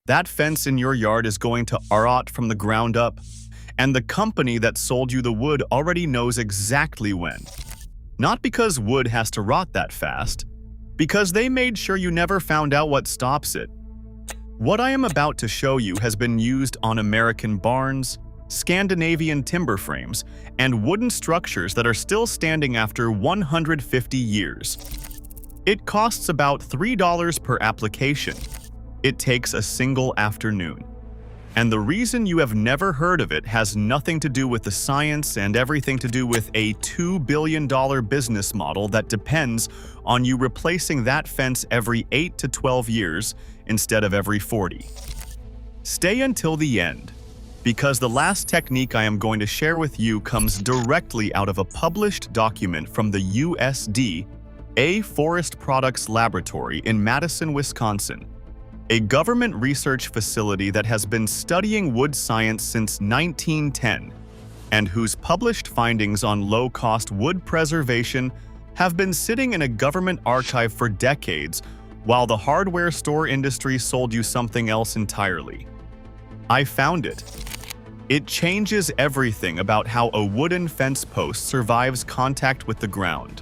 That fence in your yard is going to rot from the ground up, and the company that sold you the wood already knows exactly when. Not because wood has to rot that fast, because they made sure you never found out what stops it. What I am about to show you has been used on American barns, Scandinavian timber frames, and wooden structures that are still standing after 150 years. It costs about $3 per application. It takes a single afternoon. And the reason you have never heard of it has nothing to do with the science and everything to do with a $2 billion business model that depends on you replacing that fence every 8 to 12 years instead of every 40. Stay until the end, because the last technique I am going to share with you comes directly out of a published document from the USDA Forest Products Laboratory in Madison, Wisconsin, a government research facility that has been studying wood science since 1910, and whose published findings on low-cost wood preservation have been sitting in a government archive for decades, while the hardware store industry sold you something else entirely. I found it. It changes everything about how a wooden fence post survives contact with the ground.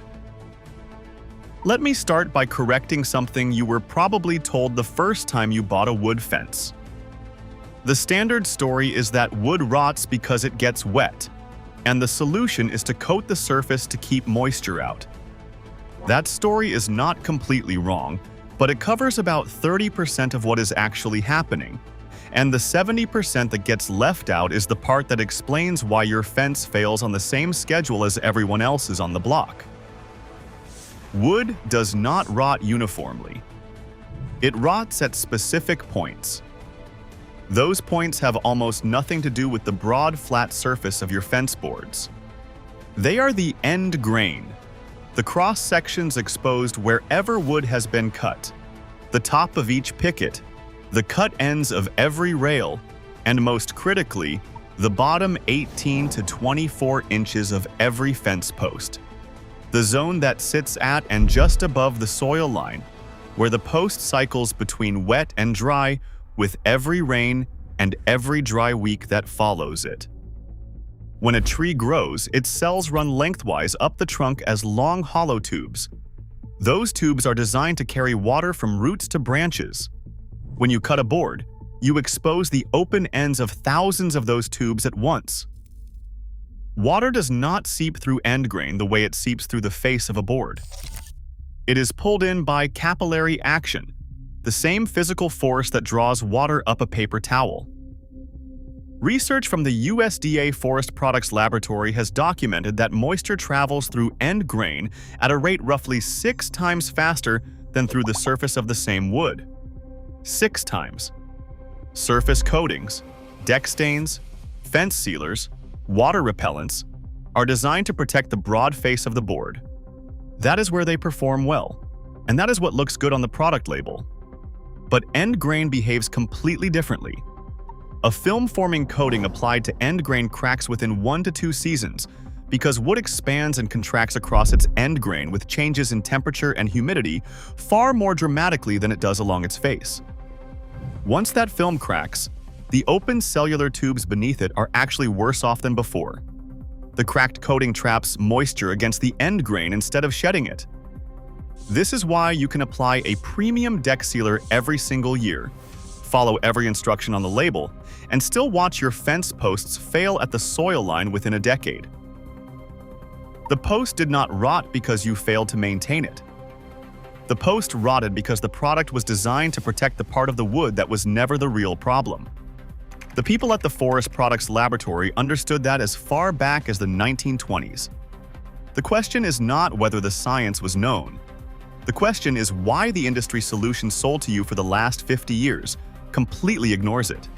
Let me start by correcting something you were probably told the first time you bought a wood fence. The standard story is that wood rots because it gets wet, and the solution is to coat the surface to keep moisture out. That story is not completely wrong, but it covers about 30% of what is actually happening, and the 70% that gets left out is the part that explains why your fence fails on the same schedule as everyone else's on the block. Wood does not rot uniformly. It rots at specific points. Those points have almost nothing to do with the broad, flat surface of your fence boards. They are the end grain, the cross-sections exposed wherever wood has been cut, the top of each picket, the cut ends of every rail, and most critically, the bottom 18 to 24 inches of every fence post. The zone that sits at and just above the soil line, where the post cycles between wet and dry with every rain and every dry week that follows it. When a tree grows, its cells run lengthwise up the trunk as long hollow tubes. Those tubes are designed to carry water from roots to branches. When you cut a board, you expose the open ends of thousands of those tubes at once. Water does not seep through end grain the way it seeps through the face of a board. It is pulled in by capillary action, the same physical force that draws water up a paper towel. Research from the USDA Forest Products Laboratory has documented that moisture travels through end grain at a rate roughly 6 times faster than through the surface of the same wood. 6 times. Surface coatings, deck stains, fence sealers, water repellents are designed to protect the broad face of the board. That is where they perform well, and that is what looks good on the product label. But end grain behaves completely differently. A film-forming coating applied to end grain cracks within 1 to 2 seasons because wood expands and contracts across its end grain with changes in temperature and humidity far more dramatically than it does along its face. Once that film cracks, the open cellular tubes beneath it are actually worse off than before. The cracked coating traps moisture against the end grain instead of shedding it. This is why you can apply a premium deck sealer every single year, follow every instruction on the label, and still watch your fence posts fail at the soil line within a decade. The post did not rot because you failed to maintain it. The post rotted because the product was designed to protect the part of the wood that was never the real problem. The people at the Forest Products Laboratory understood that as far back as the 1920s. The question is not whether the science was known. The question is why the industry solution sold to you for the last 50 years completely ignores it.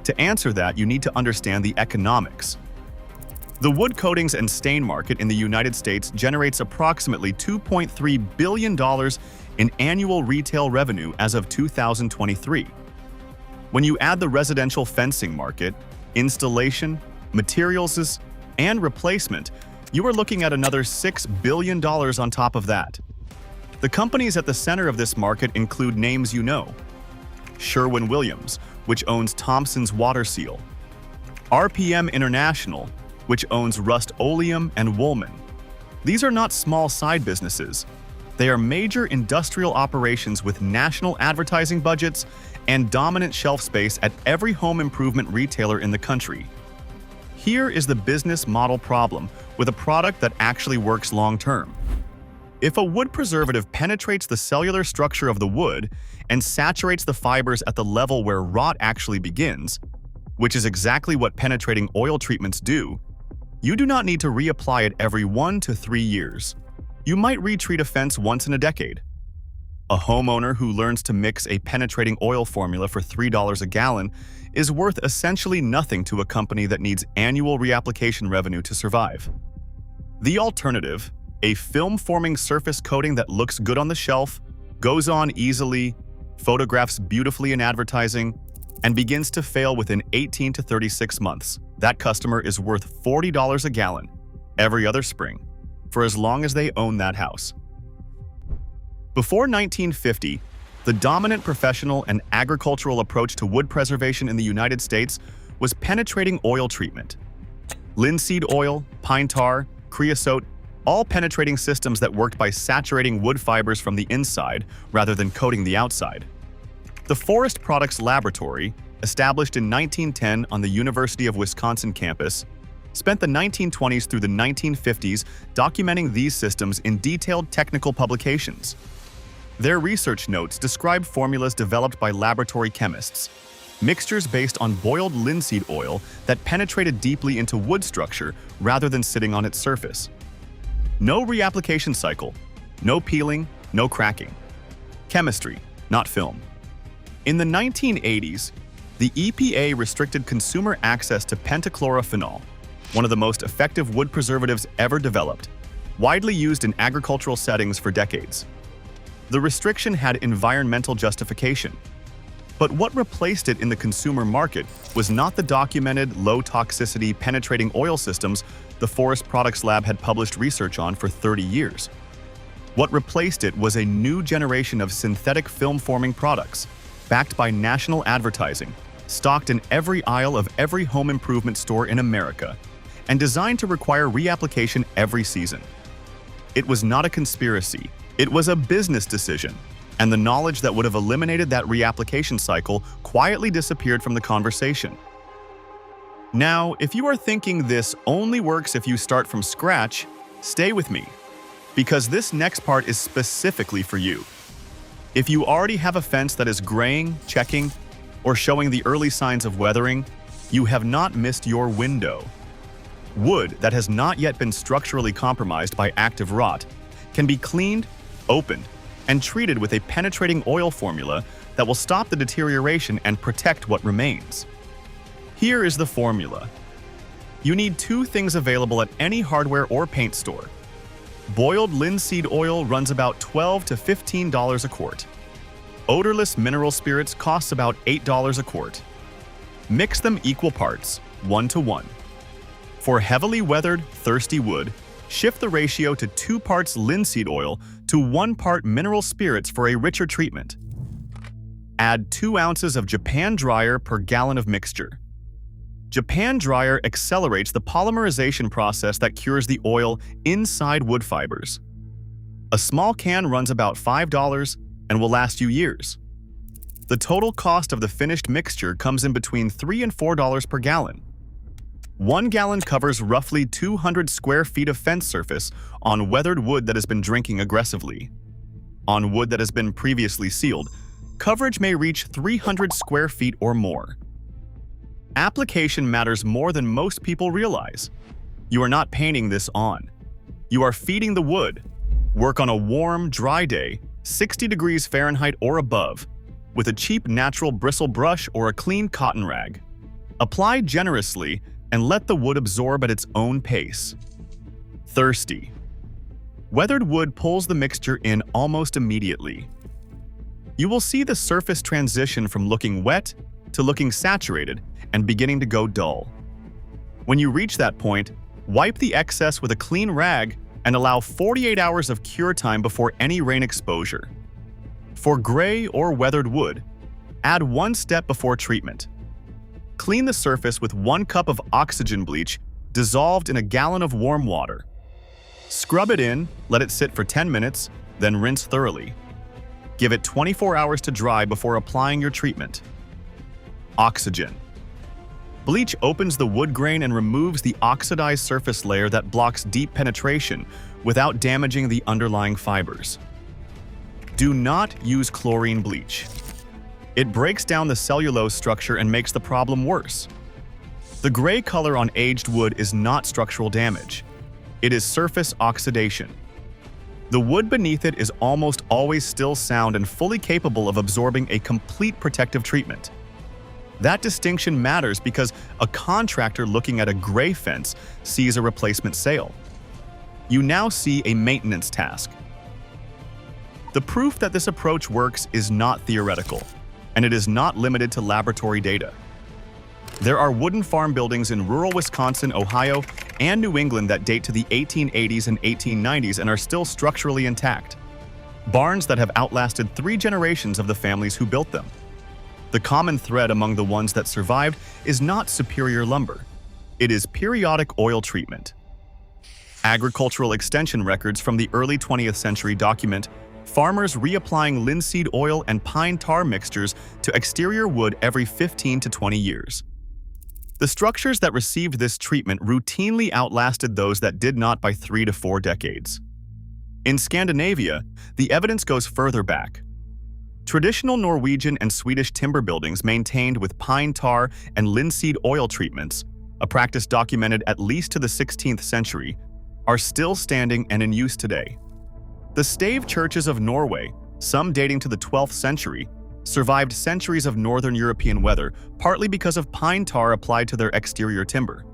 To answer that, you need to understand the economics. The wood coatings and stain market in the United States generates approximately $2.3 billion in annual retail revenue as of 2023. When you add the residential fencing market, installation, materials, and replacement, you are looking at another $6 billion on top of that. The companies at the center of this market include names you know: Sherwin-Williams, which owns Thomson's Water Seal, RPM International, which owns Rust-Oleum and Woolman. These are not small side businesses. They are major industrial operations with national advertising budgets and dominant shelf space at every home improvement retailer in the country. Here is the business model problem with a product that actually works long-term. If a wood preservative penetrates the cellular structure of the wood and saturates the fibers at the level where rot actually begins, which is exactly what penetrating oil treatments do, you do not need to reapply it every 1 to 3 years. You might retreat a fence once in a decade. A homeowner who learns to mix a penetrating oil formula for $3 a gallon is worth essentially nothing to a company that needs annual reapplication revenue to survive. The alternative, a film-forming surface coating that looks good on the shelf, goes on easily, photographs beautifully in advertising, and begins to fail within 18 to 36 months. That customer is worth $40 a gallon every other spring, for as long as they own that house. Before 1950, the dominant professional and agricultural approach to wood preservation in the United States was penetrating oil treatment. Linseed oil, pine tar, creosote, all penetrating systems that worked by saturating wood fibers from the inside rather than coating the outside. The Forest Products Laboratory, established in 1910 on the University of Wisconsin campus, spent the 1920s through the 1950s documenting these systems in detailed technical publications. Their research notes describe formulas developed by laboratory chemists, mixtures based on boiled linseed oil that penetrated deeply into wood structure rather than sitting on its surface. No reapplication cycle, no peeling, no cracking. Chemistry, not film. In the 1980s, the EPA restricted consumer access to pentachlorophenol, one of the most effective wood preservatives ever developed, widely used in agricultural settings for decades. The restriction had environmental justification. But what replaced it in the consumer market was not the documented low-toxicity penetrating oil systems the Forest Products Lab had published research on for 30 years. What replaced it was a new generation of synthetic film-forming products, backed by national advertising, stocked in every aisle of every home improvement store in America, and designed to require reapplication every season. It was not a conspiracy, it was a business decision, and the knowledge that would have eliminated that reapplication cycle quietly disappeared from the conversation. Now, if you are thinking this only works if you start from scratch, stay with me, because this next part is specifically for you. If you already have a fence that is graying, checking, or showing the early signs of weathering, you have not missed your window. Wood that has not yet been structurally compromised by active rot can be cleaned, opened, and treated with a penetrating oil formula that will stop the deterioration and protect what remains. Here is the formula. You need 2 things available at any hardware or paint store. Boiled linseed oil runs about $12 to $15 a quart. Odorless mineral spirits costs about $8 a quart. Mix them equal parts, 1 to 1. For heavily weathered, thirsty wood, shift the ratio to 2 parts linseed oil to 1 part mineral spirits for a richer treatment. Add 2 ounces of Japan dryer per gallon of mixture. Japan dryer accelerates the polymerization process that cures the oil inside wood fibers. A small can runs about $5 and will last you years. The total cost of the finished mixture comes in between $3 and $4 per gallon. 1 gallon covers roughly 200 square feet of fence surface on weathered wood that has been drinking aggressively. On wood that has been previously sealed, coverage may reach 300 square feet or more. Application matters more than most people realize. You are not painting this on. You are feeding the wood. Work on a warm, dry day, 60 degrees Fahrenheit or above, with a cheap natural bristle brush or a clean cotton rag. Apply generously and let the wood absorb at its own pace. Thirsty. Weathered wood pulls the mixture in almost immediately. You will see the surface transition from looking wet to looking saturated and beginning to go dull. When you reach that point, wipe the excess with a clean rag and allow 48 hours of cure time before any rain exposure. For gray or weathered wood, Add 1 step before treatment. Clean the surface with 1 cup of oxygen bleach dissolved in a gallon of warm water. Scrub it in, let it sit for 10 minutes, then rinse thoroughly. Give it 24 hours to dry before applying your treatment. Oxygen. Bleach opens the wood grain and removes the oxidized surface layer that blocks deep penetration without damaging the underlying fibers. Do not use chlorine bleach. It breaks down the cellulose structure and makes the problem worse. The gray color on aged wood is not structural damage. It is surface oxidation. The wood beneath it is almost always still sound and fully capable of absorbing a complete protective treatment. That distinction matters because a contractor looking at a gray fence sees a replacement sale. You now see a maintenance task. The proof that this approach works is not theoretical, and it is not limited to laboratory data. There are wooden farm buildings in rural Wisconsin, Ohio, and New England that date to the 1880s and 1890s and are still structurally intact. Barns that have outlasted 3 generations of the families who built them. The common thread among the ones that survived is not superior lumber. It is periodic oil treatment. Agricultural extension records from the early 20th century document farmers reapplying linseed oil and pine tar mixtures to exterior wood every 15 to 20 years. The structures that received this treatment routinely outlasted those that did not by 3 to 4 decades. In Scandinavia, the evidence goes further back. Traditional Norwegian and Swedish timber buildings maintained with pine tar and linseed oil treatments, a practice documented at least to the 16th century, are still standing and in use today. The stave churches of Norway, some dating to the 12th century, survived centuries of northern European weather partly because of pine tar applied to their exterior timber.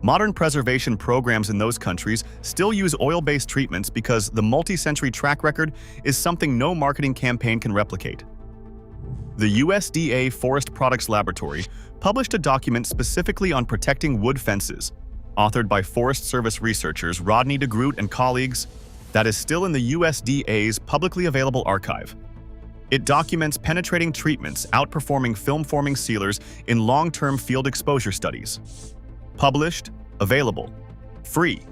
Modern preservation programs in those countries still use oil-based treatments because the multi-century track record is something no marketing campaign can replicate. The USDA Forest Products Laboratory published a document specifically on protecting wood fences, authored by Forest Service researchers Rodney DeGroot and colleagues, that is still in the USDA's publicly available archive. It documents penetrating treatments outperforming film-forming sealers in long-term field exposure studies. Published, available, free,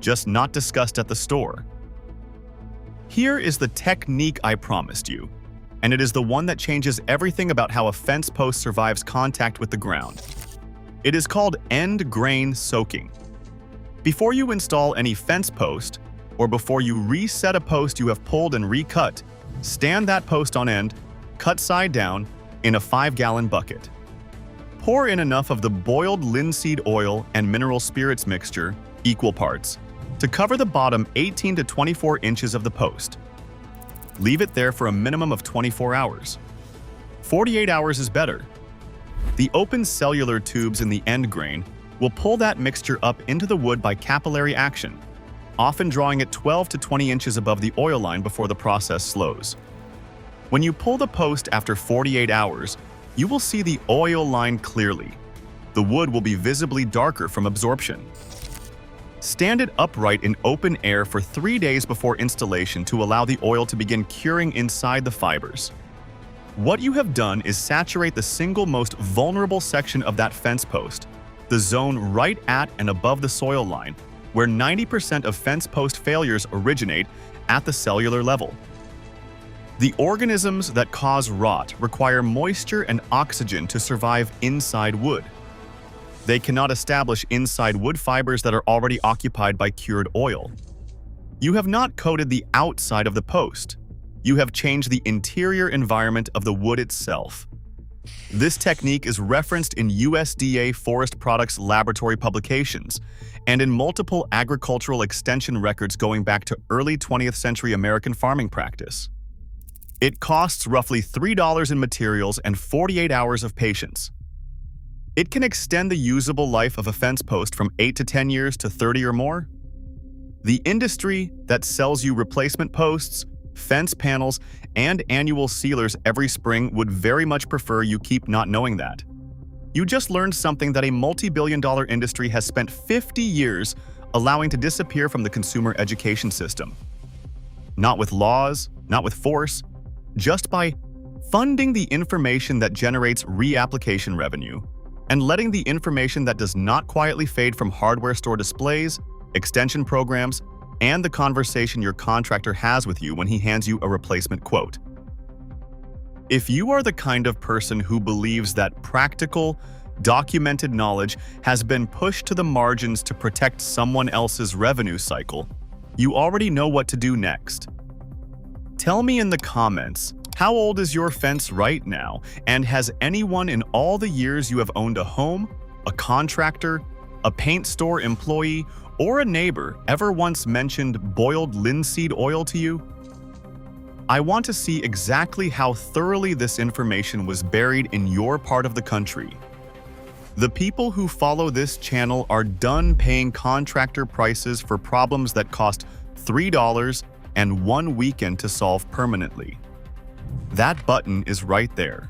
just not discussed at the store. Here is the technique I promised you, and it is the one that changes everything about how a fence post survives contact with the ground. It is called end grain soaking. Before you install any fence post, or before you reset a post you have pulled and recut, stand that post on end, cut side down, in a 5-gallon bucket. Pour in enough of the boiled linseed oil and mineral spirits mixture, equal parts, to cover the bottom 18 to 24 inches of the post. Leave it there for a minimum of 24 hours. 48 hours is better. The open cellular tubes in the end grain will pull that mixture up into the wood by capillary action, often drawing it 12 to 20 inches above the oil line before the process slows. When you pull the post after 48 hours, you will see the oil line clearly. The wood will be visibly darker from absorption. Stand it upright in open air for 3 days before installation to allow the oil to begin curing inside the fibers. What you have done is saturate the single most vulnerable section of that fence post, the zone right at and above the soil line, where 90% of fence post failures originate at the cellular level. The organisms that cause rot require moisture and oxygen to survive inside wood. They cannot establish inside wood fibers that are already occupied by cured oil. You have not coated the outside of the post. You have changed the interior environment of the wood itself. This technique is referenced in USDA Forest Products Laboratory publications and in multiple agricultural extension records going back to early 20th century American farming practice. It costs roughly $3 in materials and 48 hours of patience. It can extend the usable life of a fence post from 8 to 10 years to 30 or more. The industry that sells you replacement posts, fence panels, and annual sealers every spring would very much prefer you keep not knowing that. You just learned something that a multi-billion-dollar industry has spent 50 years allowing to disappear from the consumer education system. Not with laws, not with force, just by funding the information that generates reapplication revenue, and letting the information that does not quietly fade from hardware store displays, extension programs, and the conversation your contractor has with you when he hands you a replacement quote. If you are the kind of person who believes that practical, documented knowledge has been pushed to the margins to protect someone else's revenue cycle, you already know what to do next. Tell me in the comments, how old is your fence right now, and has anyone in all the years you have owned a home, a contractor, a paint store employee, or a neighbor ever once mentioned boiled linseed oil to you? I want to see exactly how thoroughly this information was buried in your part of the country. The people who follow this channel are done paying contractor prices for problems that cost $3 and one weekend to solve permanently. That button is right there.